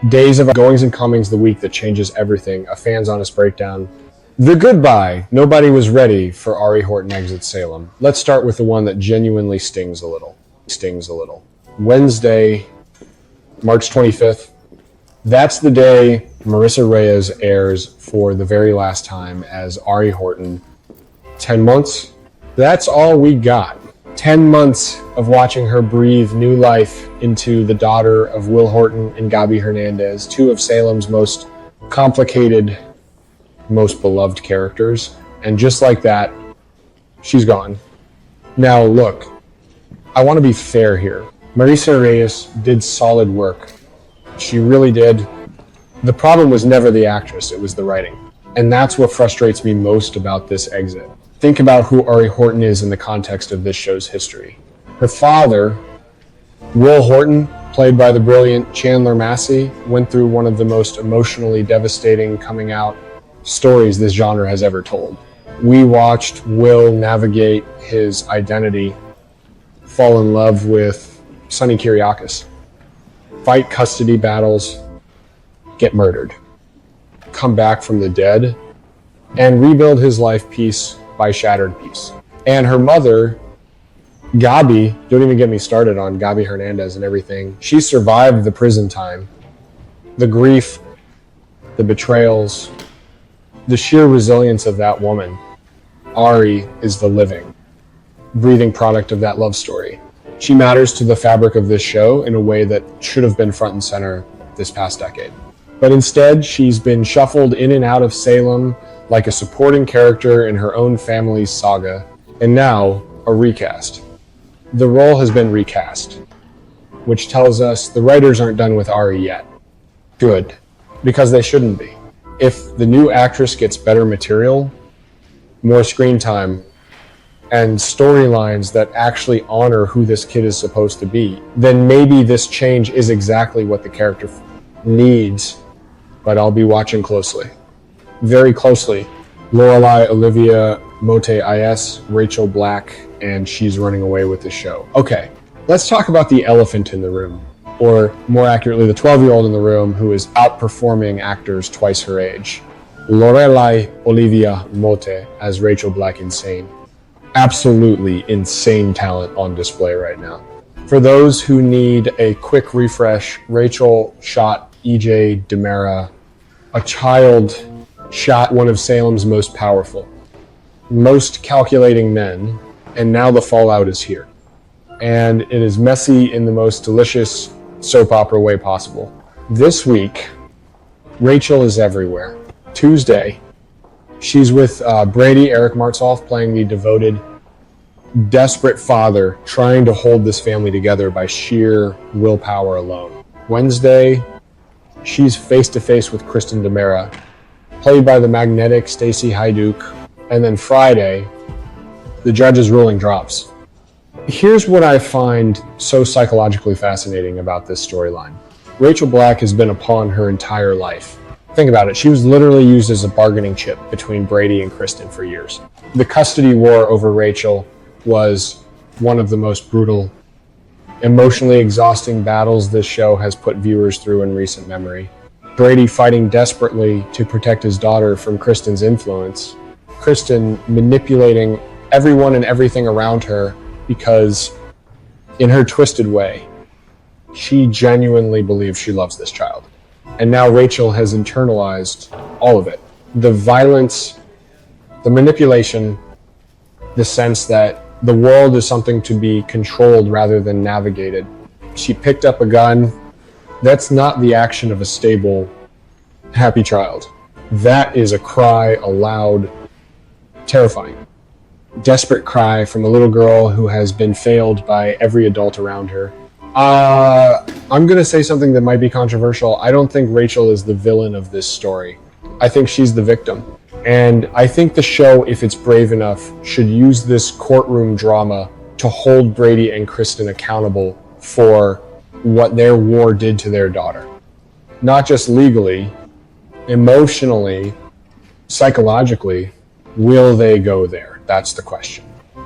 Days of goings and comings, the week that changes everything, a fan's honest breakdown. The goodbye. Nobody was ready for Ari Horton exits Salem. Let's start with the one that genuinely stings a little. Wednesday, March 25th. That's the day Marissa Reyes airs for the very last time as Ari Horton. 10 months. That's all we got. 10 months of watching her breathe new life into the daughter of Will Horton and Gabi Hernandez, two of Salem's most complicated, most beloved characters. And just like that, she's gone. Now look, I want to be fair here. Marissa Reyes did solid work. She really did. The problem was never the actress, it was the writing. And that's what frustrates me most about this exit. Think about who Ari Horton is in the context of this show's history. Her father, Will Horton, played by the brilliant Chandler Massey, went through one of the most emotionally devastating coming out stories this genre has ever told. We watched Will navigate his identity, fall in love with Sonny Kiriakis, fight custody battles, get murdered, come back from the dead, and rebuild his life piece by shattered piece. And her mother, Gabi, don't even get me started on Gabi Hernandez and everything. She survived the prison time, the grief, the betrayals, the sheer resilience of that woman. Ari is the living, breathing product of that love story. She matters to the fabric of this show in a way that should have been front and center this past decade. But instead, she's been shuffled in and out of Salem like a supporting character in her own family's saga, and now a recast. The role has been recast, which tells us the writers aren't done with Ari yet. Good, because they shouldn't be. If the new actress gets better material, more screen time, and storylines that actually honor who this kid is supposed to be, then maybe this change is exactly what the character needs, but I'll be watching closely. Very closely. Lorelei Olivia Mote DOMINATES, Rachel Black, and she's running away with the show. Okay, let's talk about the elephant in the room, or more accurately, the 12-year-old in the room who is outperforming actors twice her age. Lorelei Olivia Mote as Rachel Black Insane. Absolutely insane talent on display right now. For those who need a quick refresh, Rachel shot JJ Deveraux, a child shot one of Salem's most powerful, most calculating men, and now the fallout is here. And it is messy in the most delicious soap opera way possible. This week, Rachel is everywhere. Tuesday, she's with Brady Eric Martsolf playing the devoted, desperate father trying to hold this family together by sheer willpower alone. Wednesday, she's face-to-face with Kristen DiMera, played by the magnetic Stacey Hyduke. And then Friday, the judge's ruling drops. Here's what I find so psychologically fascinating about this storyline. Rachel Black has been a pawn her entire life. Think about it. She was literally used as a bargaining chip between Brady and Kristen for years. The custody war over Rachel was one of the most brutal, emotionally exhausting battles this show has put viewers through in recent memory. Brady fighting desperately to protect his daughter from Kristen's influence. Kristen manipulating everyone and everything around her because, in her twisted way, she genuinely believes she loves this child. And now Rachel has internalized all of it. The violence, the manipulation, the sense that the world is something to be controlled rather than navigated. She picked up a gun. That's not the action of a stable, happy child. That is a cry aloud, terrifying. Desperate cry from a little girl who has been failed by every adult around her. I'm going to say something that might be controversial. I don't think Rachel is the villain of this story. I think she's the victim. And I think the show, if it's brave enough, should use this courtroom drama to hold Brady and Kristen accountable for what their war did to their daughter. Not just legally, emotionally, psychologically, will they go there? That's the question.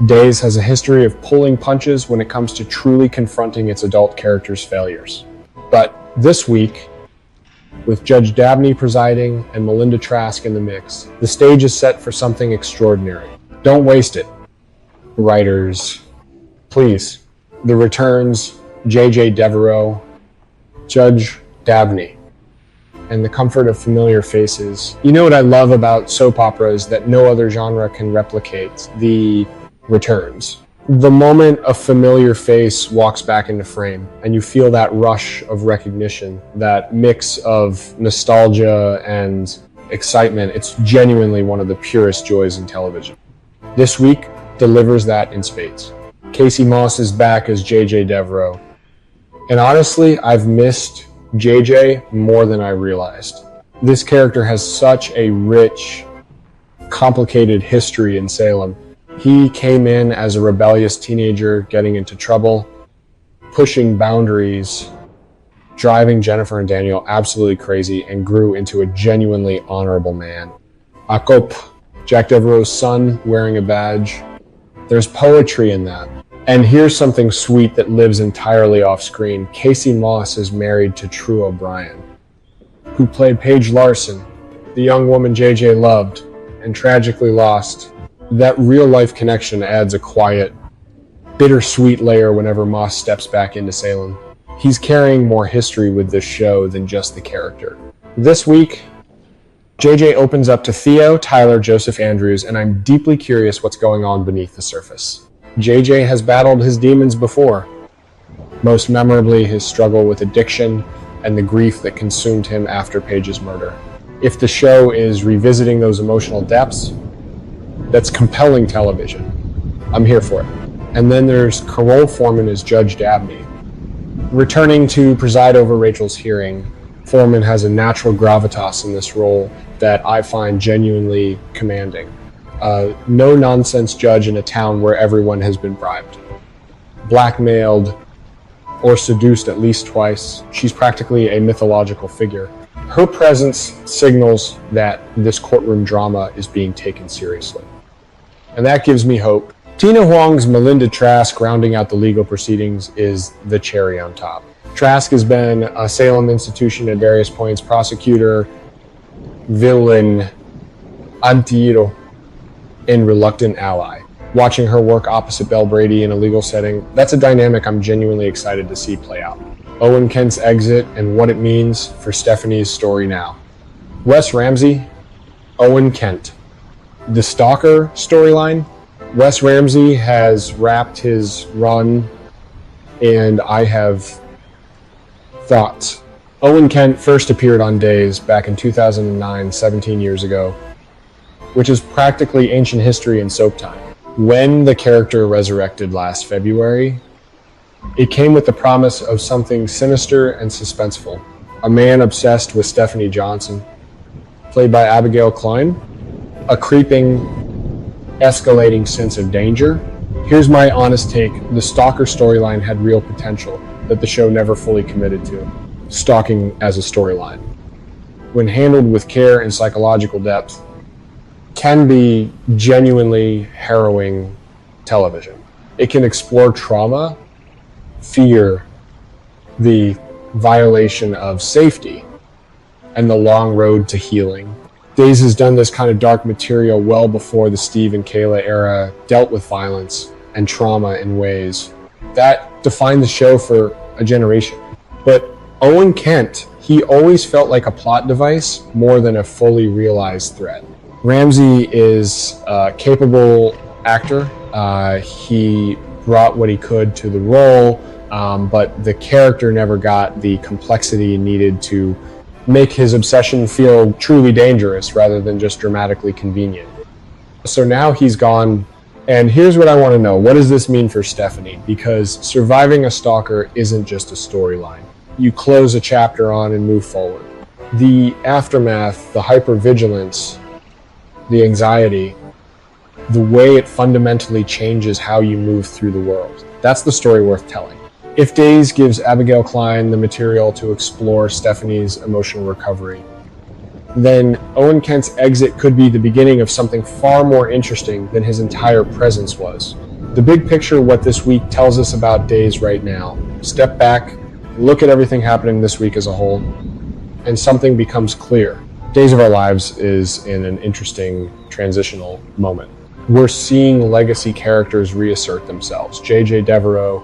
Days has a history of pulling punches when it comes to truly confronting its adult characters' failures. But this week, With Judge Dabney presiding and Melinda Trask in the mix, the stage is set for something extraordinary. Don't waste it, writers. Please. The returns, JJ Deveraux, Judge Dabney, and the comfort of familiar faces. You know what I love about soap operas that no other genre can replicate? The returns. The moment a familiar face walks back into frame and you feel that rush of recognition, that mix of nostalgia and excitement, it's genuinely one of the purest joys in television. This week delivers that in spades. Casey Moss is back as JJ Deveraux. And honestly, I've missed JJ more than I realized. This character has such a rich, complicated history in Salem. He came in as a rebellious teenager, getting into trouble, pushing boundaries, driving Jennifer and Daniel absolutely crazy, and grew into a genuinely honorable man. Akop, Jack Deveraux's son, wearing a badge. There's poetry in that. And here's something sweet that lives entirely off screen. Casey Moss is married to True O'Brien, who played Paige Larson, the young woman JJ loved and tragically lost. That real-life connection adds a quiet, bittersweet layer whenever Moss steps back into Salem. He's carrying more history with this show than just the character. This week, JJ opens up to Theo, Tyler, Joseph Andrews, and I'm deeply curious what's going on beneath the surface. JJ has battled his demons before, most memorably his struggle with addiction and the grief that consumed him after Paige's murder. If the show is revisiting those emotional depths, that's compelling television. I'm here for it. And then there's Karole Foreman as Judge Dabney. Returning to preside over Rachel's hearing, Foreman has a natural gravitas in this role that I find genuinely commanding. No-nonsense judge in a town where everyone has been bribed, blackmailed, or seduced at least twice. She's practically a mythological figure. Her presence signals that this courtroom drama is being taken seriously. And that gives me hope. Tina Huang's Melinda Trask rounding out the legal proceedings is the cherry on top. Trask has been a Salem institution at various points, prosecutor, villain, antihero, and reluctant ally. Watching her work opposite Belle Brady in a legal setting, that's a dynamic I'm genuinely excited to see play out. Owen Kent's exit and what it means for Stephanie's story now. Wes Ramsey, Owen Kent. The stalker storyline. Wes Ramsey has wrapped his run, and I have thoughts. Owen Kent first appeared on Days back in 2009, 17 years ago, which is practically ancient history in soap time. When the character resurrected last February, it came with the promise of something sinister and suspenseful. A man obsessed with Stephanie Johnson, played by Abigail Klein, a creeping, escalating sense of danger. Here's my honest take. The stalker storyline had real potential that the show never fully committed to. Stalking as a storyline, when handled with care and psychological depth, can be genuinely harrowing television. It can explore trauma, fear, the violation of safety, and the long road to healing. Days has done this kind of dark material well before the Steve and Kayla era dealt with violence and trauma in ways that defined the show for a generation. But Owen Kent, he always felt like a plot device more than a fully realized threat. Ramsey is a capable actor. He brought what he could to the role, but the character never got the complexity needed to make his obsession feel truly dangerous rather than just dramatically convenient. So now he's gone, and here's what I want to know. What does this mean for Stephanie? Because surviving a stalker isn't just a storyline. You close a chapter on and move forward. The aftermath, the hypervigilance, the anxiety, the way it fundamentally changes how you move through the world. That's the story worth telling. If Days gives Abigail Klein the material to explore Stephanie's emotional recovery, then Owen Kent's exit could be the beginning of something far more interesting than his entire presence was. The big picture, what this week tells us about Days right now. Step back, look at everything happening this week as a whole. and something becomes clear. Days of Our Lives is in an interesting transitional moment. We're seeing legacy characters reassert themselves. JJ Deveraux,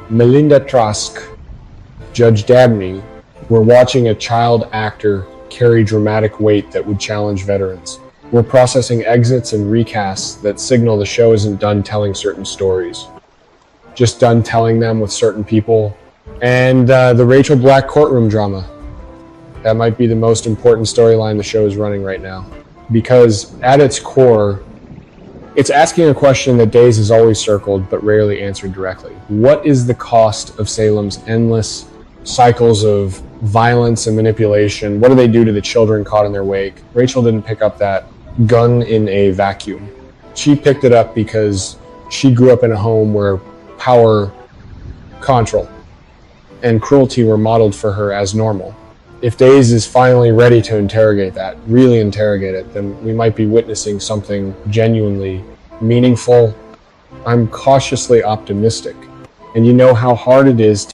Melinda Trask, Judge Dabney. We're watching a child actor carry dramatic weight that would challenge veterans. We're processing exits and recasts that signal the show isn't done telling certain stories, just done telling them with certain people. And the Rachel Black courtroom drama. That might be the most important storyline the show is running right now. Because at its core, it's asking a question that Days has always circled but rarely answered directly. What is the cost of Salem's endless cycles of violence and manipulation? What do they do to the children caught in their wake? Rachel didn't pick up that gun in a vacuum. She picked it up because she grew up in a home where power, control, and cruelty were modeled for her as normal. If Days is finally ready to interrogate that, really interrogate it, then we might be witnessing something genuinely meaningful. I'm cautiously optimistic. And you know how hard it is